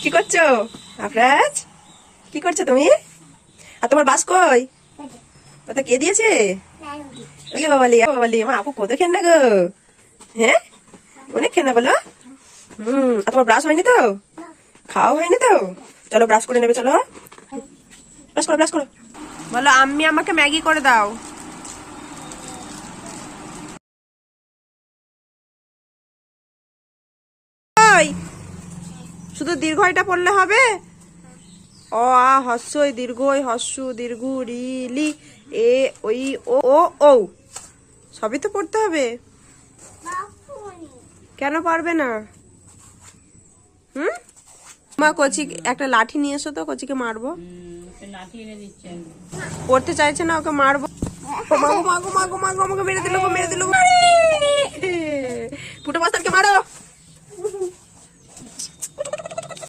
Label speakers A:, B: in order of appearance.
A: কি করছো আফরাজ? কি করছো তুমি? আর তোমার বাস কই? ওটা কে দিয়েছে? ওলে বাবালি বাবালি, আমার আপু কত খেন না গো। হ্যাঁ, অনেক খেন না বলো। আর তোমার ব্রাশ হয়নি তো? খাওয়া হয়নি তো? চলো ব্রাশ করে নেবে, চলো ব্রাশ করো, ব্রাশ করো। বলো আম্মি আমাকে ম্যাগি করে দাও। ওই, শুধু দীর্ঘইটা পড়লে হবে? অ আ হস্যই দীর্ঘই হস্যু দীর্ঘ রি লি এ ওই ও ও ঔ, সবই তো পড়তে হবে। কেন পারবে না? হুম, মা কচি একটা লাঠি নিয়ে এসো তো, কচিকে মারবো। পড়তে চাইছে না, ওকে মারবো। ও মাগো মাগো মাগো মাগো, আমাকে মেরে দিল, মেরে দিল। ফুটো মাস্টারকে মারো।